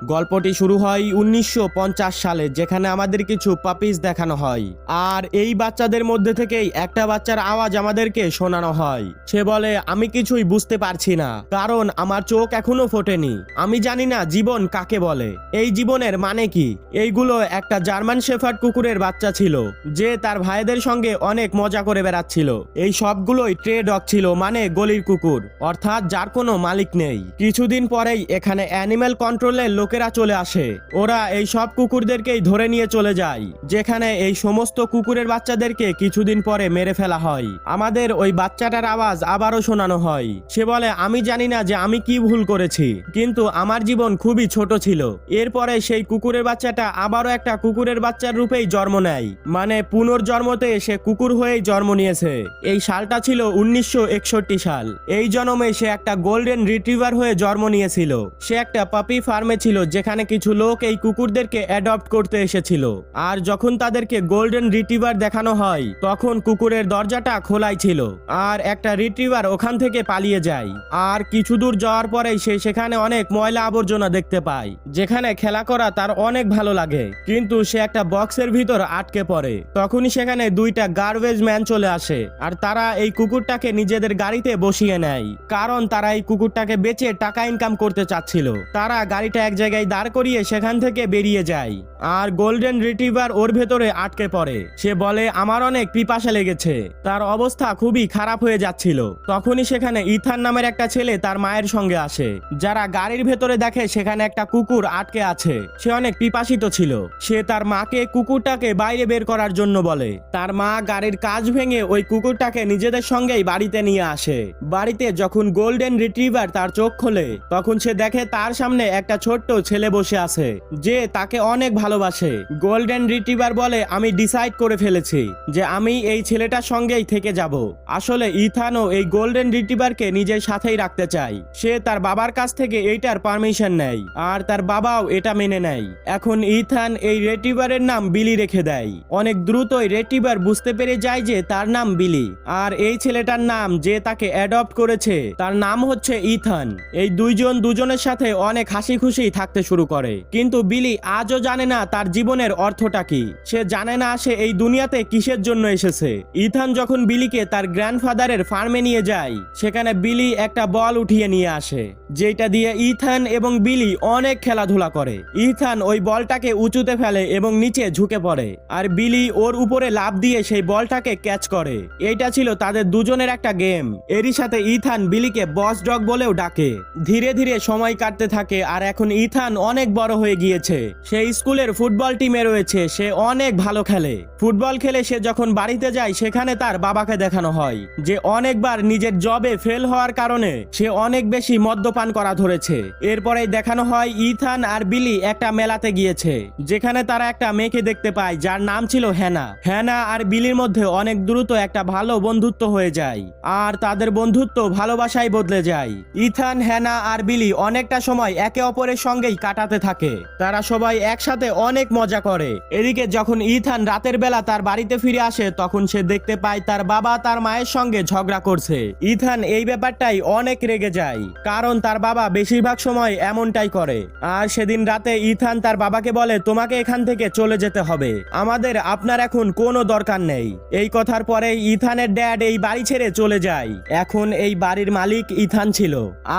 গল্পটি শুরু হয় 1950 সালে, যেখানে আমাদের কিছু পাপিস দেখানো হয়। আর এই বাচ্চাদের মধ্যে থেকেই একটা বাচ্চার আওয়াজ আমাদেরকে শোনানো হয়। সে বলে, আমি কিছুই বুঝতে পারছি না, কারণ আমার চোখ এখনো ফোটেনি। আমি জানি না জীবন কাকে বলে, এই জীবনের মানে কি। এইগুলো একটা জার্মান শেফার্ড কুকুরের বাচ্চা ছিল, যে তার ভাইদের সঙ্গে অনেক মজা করে বেড়াচ্ছিল। এই সবগুলোই ট্রে ডগ ছিল, মানে গলির কুকুর, অর্থাৎ যার কোনো মালিক নেই। কিছুদিন পরেই এখানে অ্যানিম্যাল কন্ট্রোলের লোকেরা চলে আসে। ওরা এই সব কুকুরদেরকেই ধরে নিয়ে চলে যায়, যেখানে এই সমস্ত কুকুরের বাচ্চাদেরকে কিছুদিন পরে মেরে ফেলা হয়। আমাদের ওই বাচ্চাটার আওয়াজ আবারও শোনানো হয়। সে বলে, আমি জানি না যে আমি কি ভুল করেছি, কিন্তু আমার জীবন খুবই ছোট ছিল। এরপরে সেই কুকুরের বাচ্চাটা আবারও একটা কুকুরের বাচ্চার রূপেই জন্ম নেয়, মানে পুনর্জন্মতে সে কুকুর হয়েই জন্ম নিয়েছে। এই সালটা ছিল 1961 সাল। এই জন্মে সে একটা গোল্ডেন রিট্রিভার হয়ে জন্ম নিয়েছিল। সে একটা পাপি ফার্মে ছিল, যেখানে কিছু লোক এই কুকুরদেরকে অ্যাডপ্ট করতে এসেছিল। আর যখন তাদেরকে গোল্ডেন রিট্রিভার দেখানো হয়, তখন কুকুরের দরজাটা খোলাই ছিল, আর একটা রিট্রিভার ওখান থেকে পালিয়ে যায়। আর কিছু দূর যাওয়ার পরেই সে সেখানে অনেক ময়লা আবর্জনা দেখতে পায়, যেখানে খেলা করা তার অনেক ভালো লাগে। কিন্তু সে একটা বক্সের ভিতর আটকে পড়ে। তখনই সেখানে দুইটা গার্বেজ ম্যান চলে আসে, আর তারা এই কুকুরটাকে নিজেদের গাড়িতে বসিয়ে নেয়, কারণ তারা এই কুকুরটাকে বেচে টাকা ইনকাম করতে চাচ্ছিল। তারা গাড়িটা এক জায়গায় দাঁড় করিয়ে সেখান থেকে বেরিয়ে যায়, আর গোল্ডেন রিট্রিভার ওর ভেতরে আটকে পড়ে। সে বলে, আমার অনেক পিপাসা লেগেছে। তার অবস্থা খুবই খারাপ হয়ে যাচ্ছিল। তখনই সেখানে ইথান নামের একটা ছেলে তার মায়ের সঙ্গে আসে, যারা গাড়ির ভেতরে দেখে সেখানে একটা কুকুর আটকে আছে। সে অনেক পিপাসিত ছিল। সে তার মাকে কুকুরটাকে বাইরে বের করার জন্য বলে। তার মা গাড়ির কাঁচ ভেঙে ওই কুকুরটাকে নিজেদের সঙ্গেই বাড়িতে নিয়ে আসে। বাড়িতে যখন গোল্ডেন রিট্রিভার তার চোখ খোলে, তখন সে দেখে তার সামনে একটা ছোট্ট ছেলে বসে আছে, যে তাকে অনেক ভালোবাসে। গোল্ডেন রিট্রিভার বলে, আমি ডিসাইড করে ফেলেছি যে আমি এই ছেলেটার সঙ্গেই থেকে যাব। আসলে ইথানও এই গোল্ডেন রিট্রিভারকে নিজের সাথেই রাখতে চায়। সে তার বাবার কাছ থেকে এইটার পারমিশন নেয়, আর তার বাবাও এটা মেনে নেয়। এখন ইথান এই রিট্রিভারের নাম বিলি রেখে দেয়। অনেক দ্রুতই রিট্রিভার বুঝতে পেরে যায় যে তার নাম বিলি, আর এই ছেলেটার নাম, যে তাকে অ্যাডপ্ট করেছে, তার নাম হচ্ছে ইথান। এই দুইজন দুজনের সাথে অনেক হাসি খুশি থাকতে শুরু করে। কিন্তু বিলি আজও জানে না তার জীবনের অর্থটা কি। সে জানে না সে এই দুনিয়াতে কিসের জন্য এসেছে। ইথান যখন বিলিকে তার গ্র্যান্ডফাদারের ফার্মে নিয়ে যায়, সেখানে বিলি একটা বল উঠিয়ে নিয়ে আসে, যেটা দিয়ে ইথান এবং বিলি অনেক খেলাধুলা করে। ইথান ওই বলটাকে উঁচুতে ফেলে এবং নিচে ঝুঁকে পড়ে, আর বিলি ওর উপরে লাফ দিয়ে সেই বলটাকে ক্যাচ করে। এইটা ছিল তাদের দুজনের একটা গেম। এরই সাথে ইথান বিলিকে বস ডগ বলেও ডাকে। ধীরে ধীরে সময় কাটতে থাকে, আর এখন ইথান অনেক বড় হয়ে গিয়েছে। সে স্কুলের ফুটবল টিমে রয়েছে। সে অনেক ভালো খেলে। ফুটবল খেলে সে যখন বাড়িতে যায়, সেখানে তার বাবাকে দেখানো হয় যে অনেকবার নিজের জবে ফেল হওয়ার কারণে সে অনেক বেশি মদ্যপান করা ধরেছে। এরপরে দেখানো হয় ইথান আর বিলি একটা মেলাতে গিয়েছে, যেখানে তারা একটা মেয়েকে দেখতে পায় যার নাম ছিল হ্যানা। হ্যানা আর বিলির মধ্যে অনেক দ্রুত একটা ভালো বন্ধুত্ব হয়ে যায়, আর তাদের বন্ধুত্ব ভালোবাসায় বদলে যায়। ইথান, হ্যানা আর বিলি অনেকটা সময় একে অপরের সঙ্গেই কাটাতে থাকে। তারা সবাই একসাথে অনেক মজা করে। এদিকে যখন ইথান রাতের বেলা তার বাড়িতে ফিরে আসে, তখন সে দেখতে পায় তার বাবা তার মায়ের সঙ্গে ঝগড়া করছে। ইথান এই ব্যাপারটাই অনেক রেগে যায়, কারণ তার বাবা বেশিরভাগ সময় এমনটাই করে। আর সেদিন রাতে ইথান তার বাবাকে বলে, তোমাকে এখান থেকে চলে যেতে হবে, আমাদের আপনার এখন কোনো দরকার নেই। এই কথার পরে ইথানের ড্যাড এই বাড়ি ছেড়ে চলে যায়। এখন এই বাড়ির মালিক ইথান ছিল।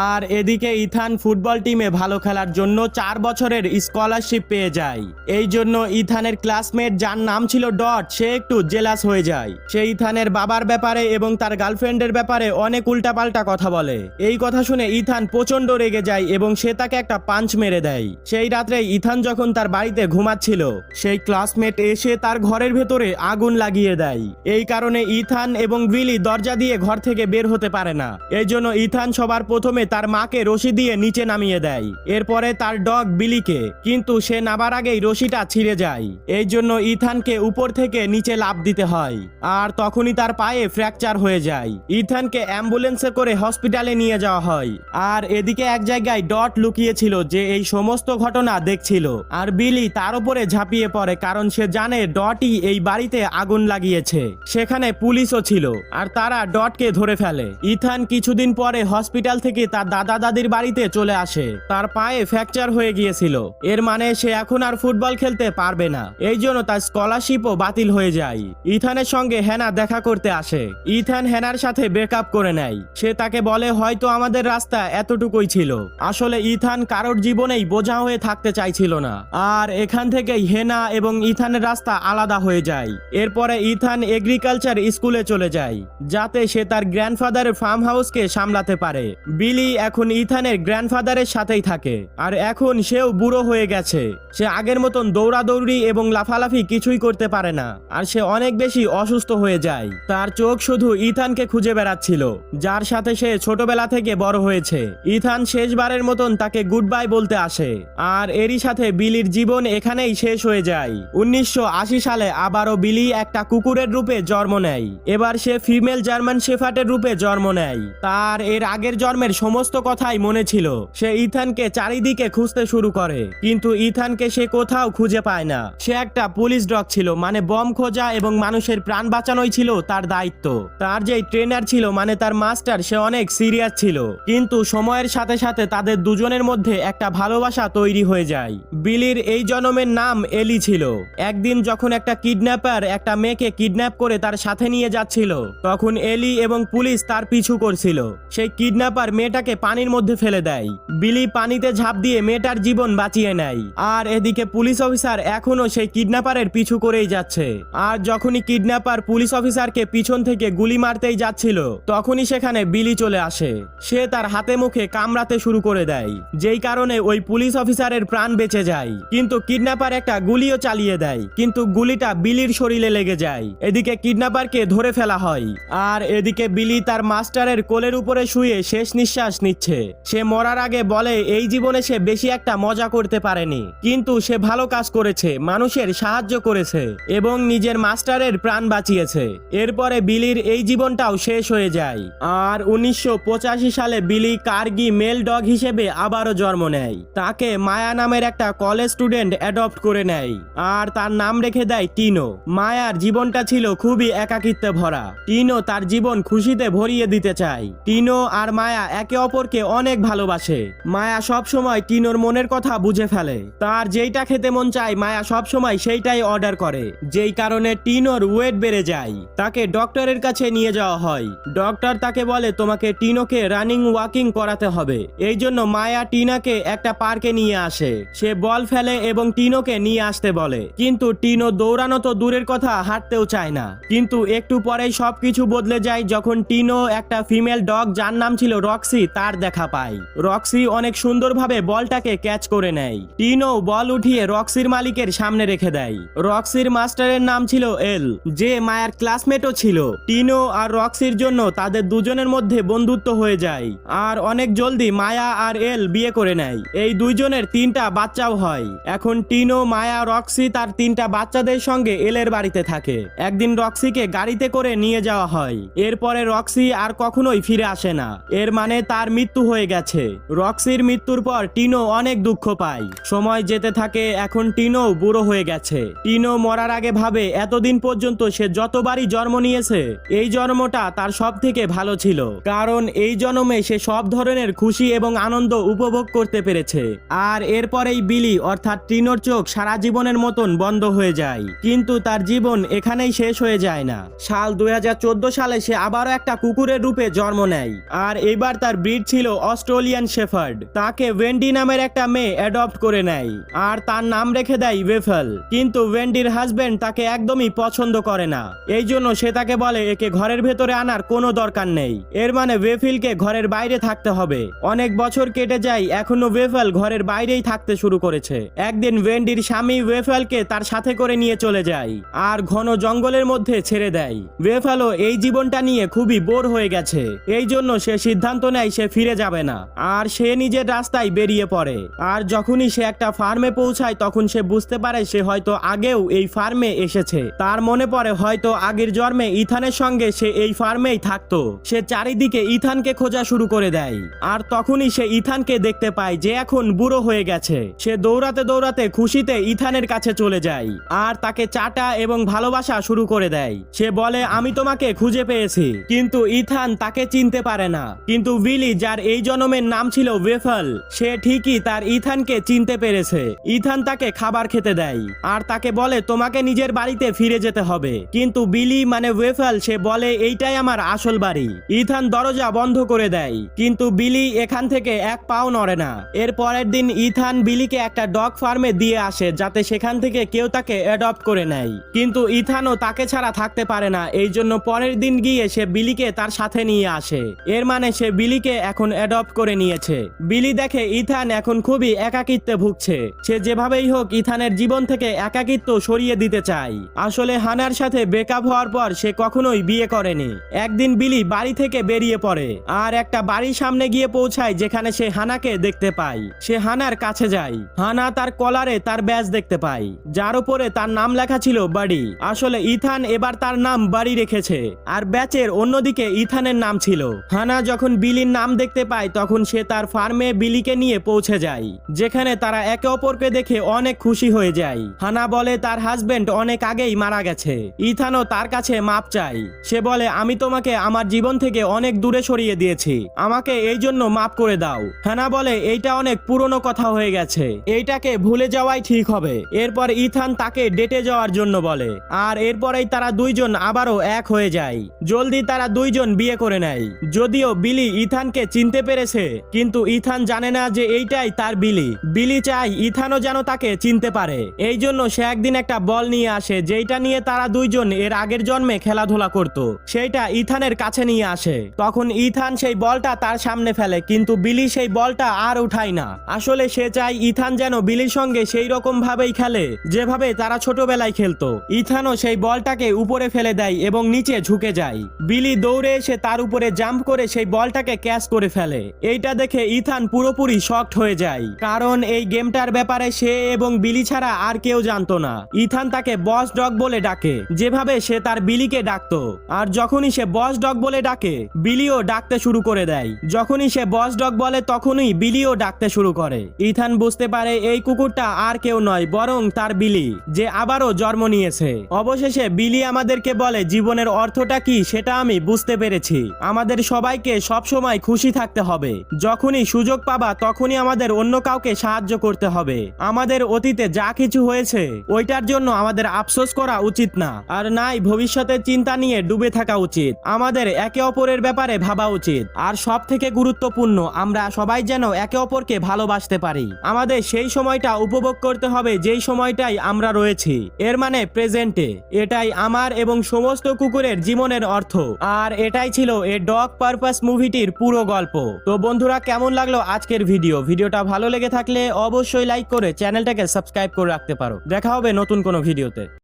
আর এদিকে ইথান ফুটবল টিমে ভালো খেলার জন্য 4 বছরের স্কলারশিপ পেয়ে যায়। এই জন্য ইথানের ক্লাসমেট, যার নাম ছিল ডট, সে একটু জেলাস হয়ে যায়। সে ইথানের বাবার ব্যাপারে এবং তার গার্লফ্রেন্ডের ব্যাপারে অনেক উল্টাপাল্টা কথা বলে। এই কথা শুনে ইথান প্রচন্ড রেগে যায় এবং সে তাকে একটা পাঞ্চ মেরে দেয়। সেই রাত্রে ইথান যখন তার বাড়িতে ঘুমাচ্ছিল, সেই ক্লাসমেট এসে তার ঘরের ভেতরে আগুন লাগিয়ে দেয়। এই কারণে ইথান এবং বিলি দরজা দিয়ে ঘর থেকে বের হতে পারে না। এই জন্য ইথান সবার প্রথমে তার মাকে রশি দিয়ে নিচে নামিয়ে দেয়, এরপরে তার ডগ বিলিকে। কিন্তু সে নামার আগেই রশিটা ছিঁড়ে যায়। এই জন্য ইথানকে উপর থেকে নিচে লাফ দিতে হয়, আর তখনই তার পায়ে ফ্র্যাকচার হয়ে যায়। ইথানকে অ্যাম্বুলেন্সে করে হসপিটালে নিয়ে যাওয়া হয়। আর এদিকে এক জায়গায় ডট লুকিয়েছিল, যে এই সমস্ত ঘটনা দেখছিল। আর বিলি তার উপরে ঝাঁপিয়ে পড়ে, কারণ সে জানে ডটই এই বাড়িতে আগুন লাগিয়েছে। সেখানে পুলিশও ছিল, আর তারা ডটকে ধরে ফেলে। ইথান কিছুদিন পরে হসপিটাল থেকে তার দাদা দাদির বাড়িতে চলে আসে। তার পায়ে ফ্র্যাকচার ফ্র্যাকচার হয়ে গিয়েছিল। এর মানে সে এখন আর ফুটবল খেলতে পারবে না। এই জন্য তার স্কলারশিপও বাতিল হয়ে যায়। ইথানের সঙ্গে হ্যানা দেখা করতে আসে। ইথান হ্যানার সাথে ব্রেকআপ করে নেয়। সে তাকে বলে হয়তো আমাদের রাস্তা এতটুকুই ছিল। আসলে ইথান কারোর জীবনেই বোঝা হয়ে থাকতে চাইছিল না। আর এখান থেকেই হেনা এবং ইথানের রাস্তা আলাদা হয়ে যায়। এরপরে ইথান এগ্রিকালচার স্কুলে চলে যায়, যাতে সে তার গ্র্যান্ডফাদারের ফার্ম হাউসকে সামলাতে পারে। বিলি এখন ইথানের গ্র্যান্ডফাদারের সাথেই থাকে। আর এখন সেও বুড়ো হয়ে গেছে। সে আগের মতন দৌড়াদৌড়ি এবং লাফালাফি কিছুই করতে পারে না। আর সে অনেক বেশি অসুস্থ হয়ে যায়। তার চোখ শুধু ইথানকে খুঁজে বেড়াচ্ছিল, যার সাথে সে ছোটবেলা থেকে বড় হয়েছে। ইথান শেষবারের মতন তাকে গুড বাই বলতে আসে। আর এরই সাথে বিলির জীবন এখানেই শেষ হয়ে যায়। 1980 সালে আবারও বিলি একটা কুকুরের রূপে জন্ম নেয়। এবার সে ফিমেল জার্মান শেফার্ডের রূপে জন্ম নেয়। তার এর আগের জন্মের সমস্ত কথাই মনে ছিল। সে ইথানকে চারিদিকে খুঁজতে শুরু করে, কিন্তু ইথানকে সে কোথাও খুঁজে পায় না। সে একটা পুলিশ ডগ ছিল, মানে বম খোঁজা এবং মানুষের প্রাণ বাঁচানোই ছিল তার দায়িত্ব। তার যে ট্রেনার ছিল, মানে তার মাস্টার, সে অনেক সিরিয়াস ছিল। কিন্তু সময়ের সাথে সাথে তাদের দুজনের মধ্যে একটা ভালোবাসা তৈরি হয়ে যায়। বিলির এই জন্মের নাম এলি ছিল। একদিন যখন একটা কিডন্যাপার একটা মেয়েকে কিডন্যাপ করে তার সাথে নিয়ে যাচ্ছিল, তখন এলি এবং পুলিশ তার পিছু করছিল। সেই কিডন্যাপার মেয়েটাকে পানির মধ্যে ফেলে দেয়। বিলি পানিতে ঝাঁপ দিয়ে মেয়েটার জীবন বাঁচিয়ে নেয়। আর এদিকে পুলিশ অফিসার এখনো সেই কিডন্যাপারের পিছু করেই যাচ্ছে। আর যখনই কিডন্যাপার পুলিশ অফিসারকে পিছন থেকে গুলি মারতেই যাচ্ছিল, তখনই সেখানে বিলি চলে আসে। সে তার হাতে মুখে কামড়াতে শুরু করে দেয়, যেই কারণে ওই পুলিশ অফিসারের প্রাণ বেঁচে যায়। কিন্তু কিডন্যাপার একটা গুলিও চালিয়ে দেয়, কিন্তু গুলিটা বিলির শরীরে লেগে যায়। এদিকে কিডন্যাপারকে ধরে ফেলা হয়। আর এদিকে বিলি তার মাস্টারের কোলের উপরে শুয়ে শেষ নিঃশ্বাস নিচ্ছে। সে মরার আগে বলে এই জীবনে সে বেশি একটা মজা করতে পারেনি, কিন্তু সে ভালো কাজ করেছে, মানুষের সাহায্য করেছে এবং নিজের মাস্টারের প্রাণ বাঁচিয়েছে। এরপরে বিলির এই জীবনটাও শেষ হয়ে যায়। আর 1985 সালে বিলি কার্গি মেল ডগ হিসেবে আবারও জন্ম নেয়। তাকে মায়া নামের একটা কলেজ স্টুডেন্ট অ্যাডপ্ট করে নেয়। আর তার নাম রেখে দেয় টিনো। মায়ার জীবনটা ছিল খুবই একাকিত্বে ভরা। টিনো তার জীবন খুশিতে ভরিয়ে দিতে চায়। টিনো আর মায়া একে অপরকে অনেক ভালোবাসে। মায়া সব সময় টিনোর মনের কথা বুঝে ফেলে। তার যেইটা খেতে মন চায় মায়া সব সময় সেইটাই অর্ডার করে, যেই কারণে টিনোর ওয়েট বেড়ে যায়। তাকে ডক্টরের কাছে নিয়ে যাওয়া হয়। ডক্টর তাকে বলে তোমাকে টিনোকে রানিং ওয়াকিং করাতে হবে। এই জন্য মায়া টিনাকে একটা পার্কে নিয়ে আসে। সে বল ফেলে এবং টিনোকে নিয়ে আসতে বলে, কিন্তু টিনো দৌড়ানো তো দূরের কথা, হাঁটতেও চায় না। কিন্তু একটু পরেই সবকিছু বদলে যায় যখন টিনো একটা ফিমেল ডগ, যার নাম ছিল রক্সি, তার দেখা পায়। রক্সি অনেক সুন্দরভাবে বলটাকে ক্যাচ করে নেয়। টিনো বল উঠিয়ে রক্সির মালিকের সামনে রেখে দেয়। রক্সির মাস্টারের নাম ছিল এল, যে মায়ার ক্লাসমেটও ছিল। টিনো আর রক্সির জন্য তাদের দুজনের মধ্যে বন্ধুত্ব হয়ে যায়। আর অনেক জলদি মায়া আর এল বিয়ে করে নেয়। এই দুইজনের 3টা বাচ্চাও হয়। এখন টিনো, মায়া, রক্সি তার 3টা বাচ্চাদের সঙ্গে এলের বাড়িতে থাকে। একদিন রক্সিকে গাড়িতে করে নিয়ে যাওয়া হয়। এরপরে রক্সি আর কখনোই ফিরে আসে না। এর মানে তার মৃত্যু হয়ে গেছে। রক্সির মৃত্যুর পর টিনো অনেক দুঃখ পায়। সময় যেতে থাকে, এখন টিনো বুড়ো হয়ে গেছে। টিনো মরার আগে ভাবে এতদিন পর্যন্ত সে যতবারই জন্ম নিয়েছে, এই জন্মটা তার সব থেকে ভালো ছিল, কারণ এই জন্মে সে সব ধরনের খুশি এবং আনন্দ উপভোগ করতে পেরেছে। আর এরপরেই বিলি অর্থাৎ টিনোর চোখ সারা জীবনের মতন বন্ধ হয়ে যায়। কিন্তু তার জীবন এখানেই শেষ হয়ে যায় না। সাল 2014 সালে সে আবারও একটা কুকুরের রূপে জন্ম নেয়। আর এবার তার ব্রিড ছিল অস্ট্রেলিয়ান শেফার্ড। তাকে ওয়েন্ডি নামের একটা মেয়ে অ্যাডপ্ট করে নেয়। আর তার নাম রেখে দেয় ওয়েফেল। কিন্তু ওয়েন্ডির হাজবেন্ড তাকে একদমই পছন্দ করে না। এই জন্য সে তাকে বলে একে ঘরের ভেতরে আনার কোনো দরকার নেই। এর মানে ওয়েফেলকে ঘরের বাইরে থাকতে হবে। অনেক বছর কেটে যায়, এখনো ওয়েফেল ঘরের বাইরেই থাকতে শুরু করেছে। একদিন ওয়েন্ডির স্বামী ওয়েফেলকে তার সাথে করে নিয়ে চলে যায় আর ঘন জঙ্গলের মধ্যে ছেড়ে দেয়। ওয়েফেলও এই জীবনটা নিয়ে খুবই বোর হয়ে গেছে। এই জন্য সে সিদ্ধান্ত নেয় সে ফিরে যাবে না। আর সে নিজের রাস্তায় বেরিয়ে পড়ে। আর যখনই সে একটা ফার্মে পৌঁছায়, তখন সে বুঝতে পারে সে হয়তো আগেও এই ফার্মে এসেছে। তার মনে পড়ে হয়তো আগের জন্মে ইথানের সঙ্গে সে এই ফার্মেই থাকতো। সে চারিদিকে ইথানকে খোঁজা শুরু করে দেয়। আর তখনই সে ইথানকে দেখতে পায়, যে এখন বুড়ো হয়ে গেছে। সে দৌড়াতে দৌড়াতে খুশিতে ইথানের কাছে চলে যায় আর তাকে চাটা এবং ভালোবাসা শুরু করে দেয়। সে বলে আমি তোমাকে খুঁজে পেয়েছি। কিন্তু ইথান তাকে চিনতে পারে না। কিন্তু উইলি, যার এই জন্মের নাম ছিল ওয়েফেল, সে ঠিক কি তার ইথানকে চিনতে পেরেছে। ইথান তাকে খাবার খেতে দেয় আর তাকে বলে তোমাকে নিজের বাড়িতে ফিরে যেতে হবে, কিন্তু বিলি মানে ওয়েফেল সে বলে এইটাই আমার আসল বাড়ি। ইথান দরজা বন্ধ করে দেয়, কিন্তু বিলি এখান থেকে এক পাও নড়ে না। এর পরের দিন ইথান বিলিকে একটা ডগ ফার্মে দিয়ে আসে যাতে সেখান থেকে কেউ তাকে অ্যাডপ্ট করে নেয়, কিন্তু ইথানও তাকে ছাড়া থাকতে পারে না। এই জন্য পরের দিন গিয়ে সে বিলিকে তার সাথে নিয়ে আসে। এর মানে সে বিলিকে এখন অ্যাডপ্ট করে নিয়েছে। বিলি দেখে ইথান এখন খুবই একাকিত্বে ভুগছে। সে যেভাবেই হোক ইথানের জীবন থেকে একাকিত্ব সরিয়ে দিতে চায়। আসলে হানার সাথে ব্রেকআপ হওয়ার পর সে কখনোই বিয়ে করেনি। একদিন বিলি বাড়ি থেকে বেরিয়ে পড়ে আর একটা বাড়ির সামনে গিয়ে পৌঁছায় যেখানে সে হানাকে দেখতে পায়। সে হানার কাছে যায়। হানা তার কলারে তার ব্যাজ দেখতে পায় যার উপরে তার নাম লেখা ছিল বাড়ি। আসলে ইথান এবার তার নাম বাড়ি রেখেছে আর ব্যাচের অন্যদিকে ইথানের নাম ছিল। হানা যখন বিলির নাম দেখতে পায় তখন সে তার ফার্মে বিলিকে নিয়ে পৌঁছে যায়, যেখানে তারা একে অপরকে দেখে অনেক খুশি হয়ে যায়। হানা বলে তার হাজবেন্ড অনেক আগেই মারা গেছে। ইথানও তার কাছে মাপ চায়। সে বলে আমি তোমাকে আমার জীবন থেকে অনেক দূরে সরিয়ে দিয়েছি, আমাকে এই জন্য মাপ করে দাও। হানা বলে এইটা অনেক পুরনো কথা হয়ে গেছে, এইটাকে ভুলে যাওয়াই ঠিক হবে। এরপর ইথান তাকে ডেটে যাওয়ার জন্য বলে আর এরপরেই তারা দুইজন আবারও এক হয়ে যায়। জলদি তারা দুইজন বিয়ে করে নেয়। যদিও বিলি ইথানকে চিনতে পেরেছে, কিন্তু ইথান জানে না যে এইটাই তার বিলি। বিলি চায় ইথানও যেন তাকে চিনতে পারে। এই জন্য সে একদিন একটা বল নিয়ে আসে যেটা নিয়ে তারা দুইজন এর আগের জন্মে খেলাধুলা করত। সেইটা ইথানের কাছে নিয়ে আসে। তখন ইথান সেই বলটা তার সামনে ফেলে, কিন্তু বিলি সেই বলটা আর উঠায় না। আসলে সে চায় ইথান যেন বিলির সঙ্গে সেই রকম ভাবেই খেলে যেভাবে তারা ছোটবেলায় খেলতো। ইথানও সেই বলটাকে উপরে ফেলে দেয় এবং নিচে ঝুঁকে যায়। বিলি দৌড়ে এসে তার উপরে জাম্প করে সেই বলটাকে ক্যাচ করে ফেলে। এইটা দেখে ইথান পুরোপুরি শকড হয়ে যায়, কারণ এই গেমটার ব্যাপারে সে এবং বিলি ছাড়া আর কেউ জানতো না। ইথান তাকে বস ডগ বলে ডাকে, যেভাবে সে তার বিলিকে ডাকতো। আর যখনই সে বস ডগ বলে ডাকে বিলিও ডাকতে শুরু করে দেয়। যখনই সে বস ডগ বলে তখনই বিলিও ডাকতে শুরু করে। ইথান বুঝতে পারে এই কুকুরটা আর কেউ নয় বরং তার বিলি, যে আবারও জন্ম নিয়েছে। অবশেষে বিলি আমাদেরকে বলে জীবনের অর্থটা কি সেটা আমি বুঝতে পেরেছি। আমাদের সবাইকে সবসময় খুশি থাকতে হবে। যখনই সুযোগ পাবা তখনই আমাদের অন্য কাউকে সাহায্য করতে হবে। আমাদের অতীতে যা কিছু হয়েছে ওইটার জন্য আমাদের আফসোস করা উচিত না, আর নাই ভবিষ্যতের চিন্তা নিয়ে ডুবে থাকা উচিত। আমাদের একে অপরের ব্যাপারে ভাবা উচিত। আর সব থেকে গুরুত্বপূর্ণ আমরা সবাই যেন একে অপরকে ভালোবাসতে পারি। আমাদের সেই সময়টা উপভোগ করতে হবে যেই সময়টাই আমরা রয়েছি, এর মানে প্রেজেন্টে। এটাই আমার এবং সমস্ত কুকুরের জীবনের অর্থ। আর এটাই ছিল এ ডগ পারপাস মুভিটির পুরো গল্প। তো বন্ধুরা, কেমন লাগলো আজকের ভিডিওটা ভালো লেগে থাকলে অবশ্যই লাইক করে চ্যানেলটাকে সাবস্ক্রাইব করে রাখতে পারো। দেখা হবে নতুন কোনো ভিডিওতে।